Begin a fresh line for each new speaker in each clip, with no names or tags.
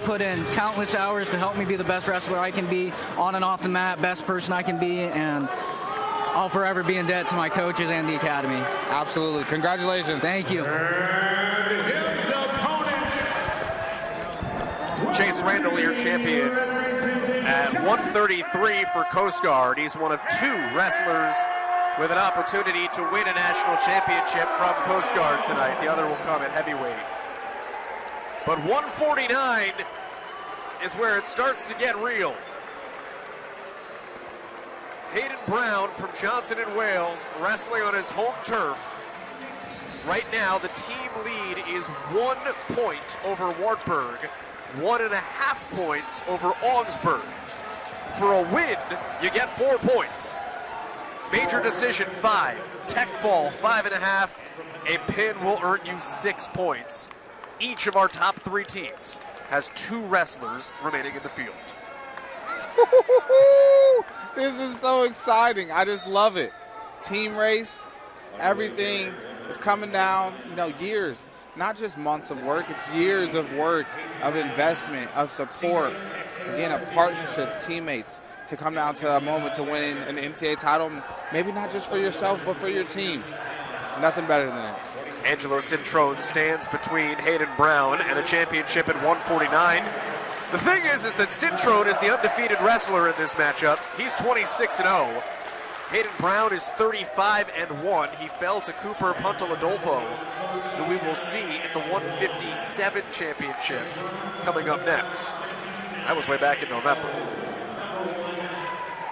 put in countless hours to help me be the best wrestler I can be on and off the mat, best person I can be, and I'll forever be in debt to my coaches and the academy.
Absolutely. Congratulations.
Thank you.
Chase Randall, your champion at 133 for Coast Guard. He's one of 2 wrestlers with an opportunity to win a national championship from Coast Guard tonight. The other will come at heavyweight. But 149 is where it starts to get real. Hayden Brown from Johnson & Wales wrestling on his home turf. Right now, the team lead is 1 point over Wartburg, 1.5 points over Augsburg. For a win, you get 4 points. Major decision 5, tech fall 5.5. A pin will earn you 6 points. Each of our top 3 teams has 2 wrestlers remaining in the field.
This is so exciting. I just love it. Team race, everything is coming down, years, not just months of work. It's years of work, of investment, of support, again, of partnerships, teammates, to come down to a moment to win an NCAA title, maybe not just for yourself, but for your team. Nothing better than it.
Angelo Nationals stands between Hayden Brown and a championship at 149. The thing is that Nationals is the undefeated wrestler in this matchup. He's 26-0. Hayden Brown is 35-1. He fell to Cooper Pontaladolfo, who we will see in the 157 championship coming up next. That was way back in November.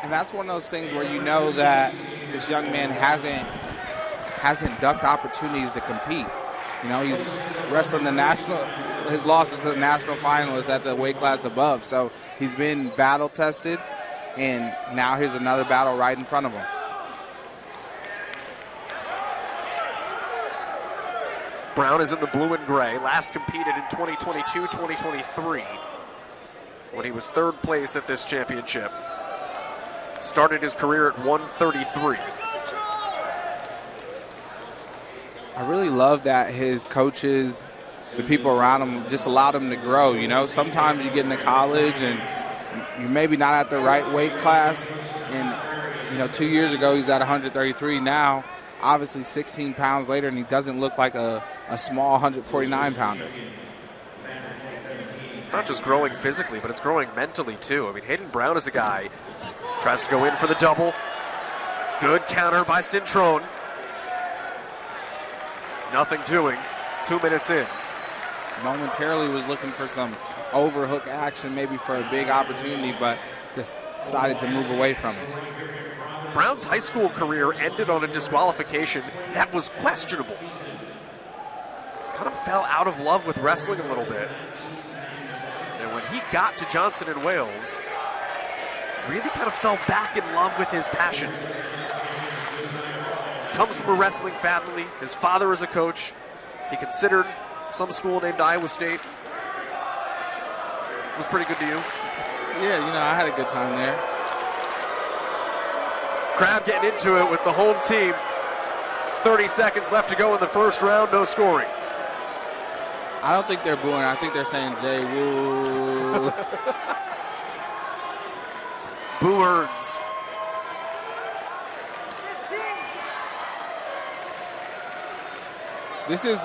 And that's one of those things where you know that this young man hasn't ducked opportunities to compete. He's wrestling his losses to the national finalists at the weight class above. So he's been battle tested, and now here's another battle right in front of him.
Brown is in the blue and gray. Last competed in 2022-2023 when he was 3rd place at this championship. Started his career at 133.
I really love that his coaches, the people around him, just allowed him to grow. Sometimes you get into college and you're maybe not at the right weight class. And, 2 years ago he's at 133. Now, obviously 16 pounds later, and he doesn't look like a small 149-pounder.
It's not just growing physically, but it's growing mentally, too. I mean, Hayden Brown is a guy, tries to go in for the double. Good counter by Cintrone. Nothing doing. 2 minutes in.
Momentarily was looking for some overhook action, maybe for a big opportunity, but just decided to move away from it.
Brown's high school career ended on a disqualification that was questionable. Kind of fell out of love with wrestling a little bit. And when he got to Johnson & Wales, really kind of fell back in love with his passion. Comes from a wrestling family. His father is a coach. He considered some school named Iowa State. It was pretty good to you?
Yeah, I had a good time there.
Crowd getting into it with the home team. 30 seconds left to go in the first round. No scoring.
I don't think they're booing. I think they're saying Jay Woo.
Boo earns.
This has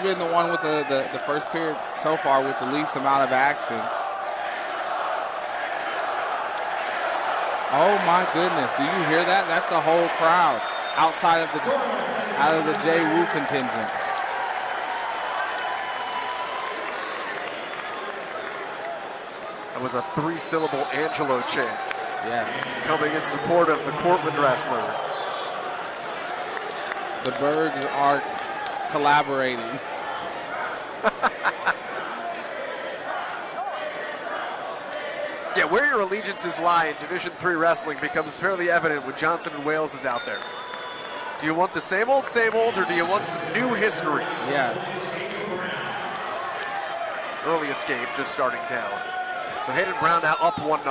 been the one with the first period so far with the least amount of action. Oh my goodness! Do you hear that? That's the whole crowd outside of the Jay Woo contingent.
That was a 3-syllable Angelo chant.
Yes.
Coming in support of the Cortland wrestler.
The Bergs are collaborating.
Yeah, where your allegiances lie in Division III wrestling becomes fairly evident when Johnson & Wales is out there. Do you want the same old, or do you want some new history?
Yes.
Early escape, just starting down. So Hayden Brown now up 1-0.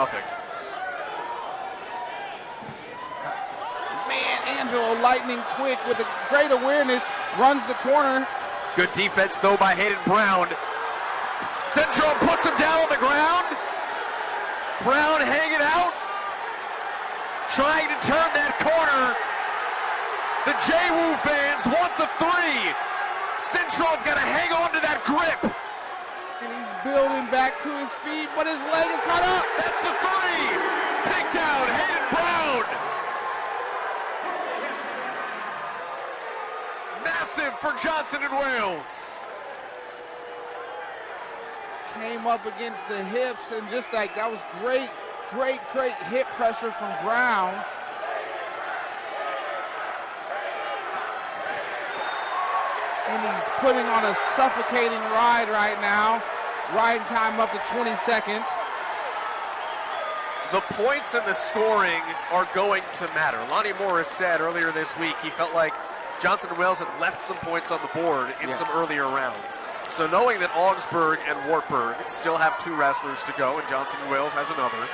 Man, Angelo lightning quick with a great awareness, runs the corner.
Good defense, though, by Hayden Brown. Centron puts him down on the ground. Brown hanging out, trying to turn that corner. The J-Woo fans want the three. Centron's got to hang on to that grip.
And he's building back to his feet, but his leg is caught up.
That's the three. Takedown, Hayden Brown. Massive for Johnson and Wales.
Came up against the hips, and just like that was great hip pressure from Brown. And he's putting on a suffocating ride right now. Riding time up to 20 seconds.
The points and the scoring are going to matter. Lonnie Morris said earlier this week he felt like Johnson and Wales had left some points on the board in some earlier rounds. So knowing that Augsburg and Wartburg still have 2 wrestlers to go and Johnson and Wales has another,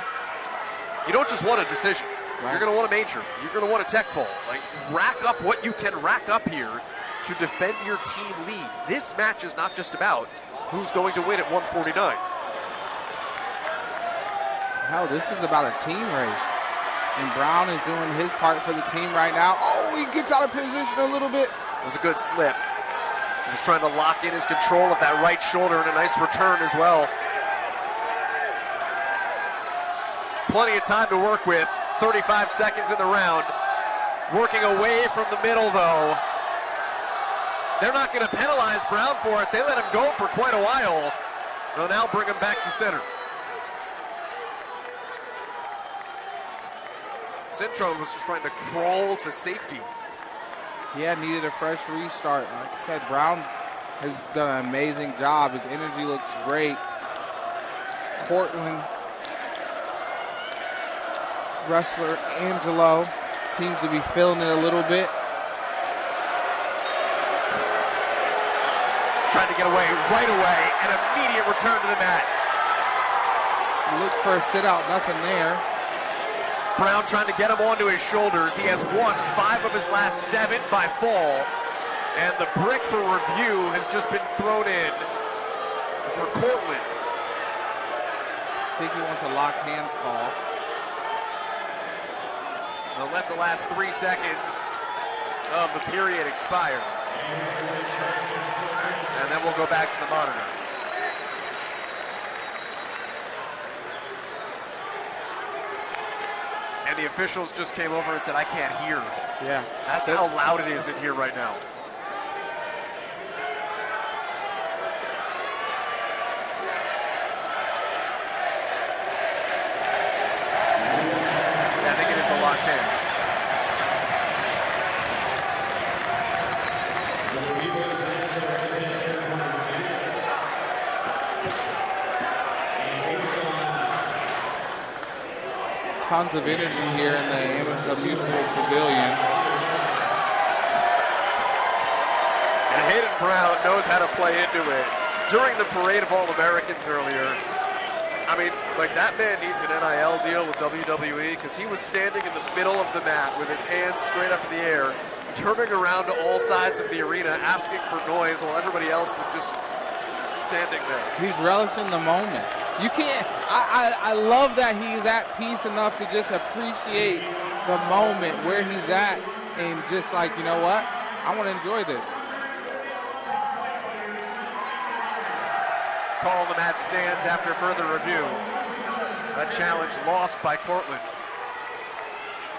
you don't just want a decision. Right. You're going to want a major. You're going to want a tech fall. Like, rack up what you can rack up here to defend your team lead. This match is not just about who's going to win at 149.
Hell, this is about a team race. And Brown is doing his part for the team right now. Oh, he gets out of position a little bit.
It was a good slip. He was trying to lock in his control of that right shoulder and a nice return as well. Plenty of time to work with. 35 seconds in the round. Working away from the middle, though. They're not going to penalize Brown for it. They let him go for quite a while. They'll now bring him back to center. Centron was just trying to crawl to safety.
Yeah, needed a fresh restart. Like I said, Brown has done an amazing job. His energy looks great. Cortland wrestler Angelo seems to be feeling it a little bit.
Trying to get away right away, an immediate return to the mat.
Look for a sit out, nothing there.
Brown trying to get him onto his shoulders. He has won 5 of his last 7 by fall. And the brick for review has just been thrown in for Cortland.
I think he wants a locked hands call.
They'll let the last 3 seconds of the period expire. And then we'll go back to the monitor. And the officials just came over and said, I can't hear.
Yeah.
That's how loud it is in here right now. I think it is the locked hands.
Tons of energy here in the Amica Mutual Pavilion.
And Hayden Brown knows how to play into it. During the Parade of All-Americans earlier, I mean, like, that man needs an NIL deal with WWE because he was standing in the middle of the mat with his hands straight up in the air, turning around to all sides of the arena, asking for noise while everybody else was just standing there.
He's relishing the moment. You can't, I love that he's at peace enough to just appreciate the moment where he's at and just like, you know what, I want to enjoy this.
Call on the mat stands after further review. That challenge lost by Cortland.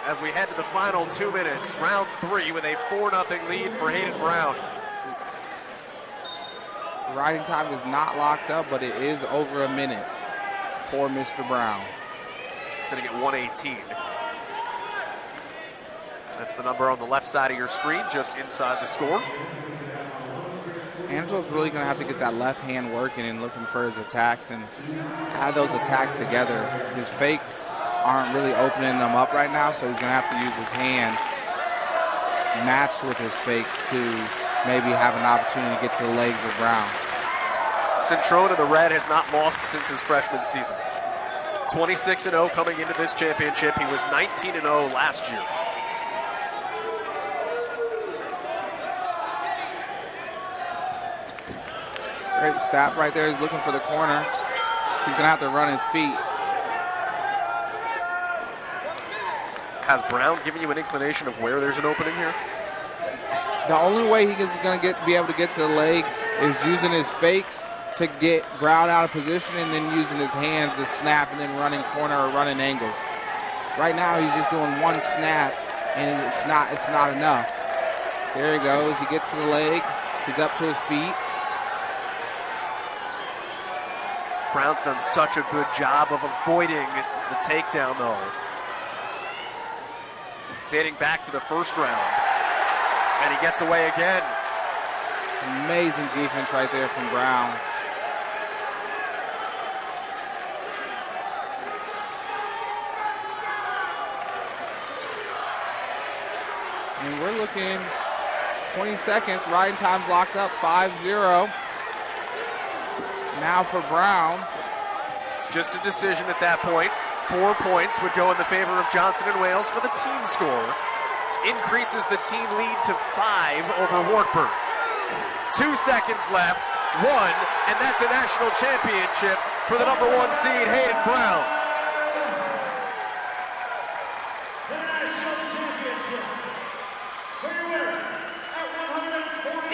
As we head to the final 2 minutes, round 3 with a 4-0 lead for Hayden Brown.
Riding time is not locked up, but it is over a minute for Mr. Brown.
Sitting at 118. That's the number on the left side of your screen, just inside the score.
Angelo's really going to have to get that left hand working and looking for his attacks and add those attacks together. His fakes aren't really opening them up right now, so he's going to have to use his hands matched with his fakes to maybe have an opportunity to get to the legs of Brown.
Centron in the red has not lost since his freshman season. 26-0 coming into this championship. He was 19-0 last year.
Great stop right there. He's looking for the corner. He's going to have to run his feet.
Has Brown given you an inclination of where there's an opening here?
The only way he's going to be able to get to the leg is using his fakes to get Brown out of position and then using his hands to snap and then running corner or running angles. Right now he's just doing one snap and it's not enough. There he goes. He gets to the leg. He's up to his feet.
Brown's done such a good job of avoiding the takedown though. Dating back to the first round. And he gets away again.
Amazing defense right there from Brown. And we're looking 20 seconds. Riding time's locked up 5-0. Now for Brown.
It's just a decision at that point. 4 points would go in the favor of Johnson and Wales for the team score. Increases the team lead to 5 over Wartburg. 2 seconds left, 1, and that's a national championship for the number 1 seed, Hayden Brown.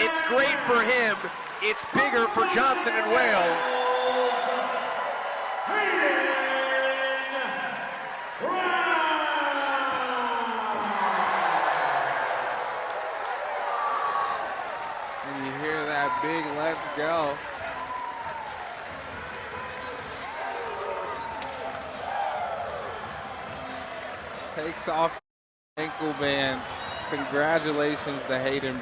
It's great for him. It's bigger for Johnson and Wales.
And you hear that big let's go. Takes off ankle bands. Congratulations to Hayden.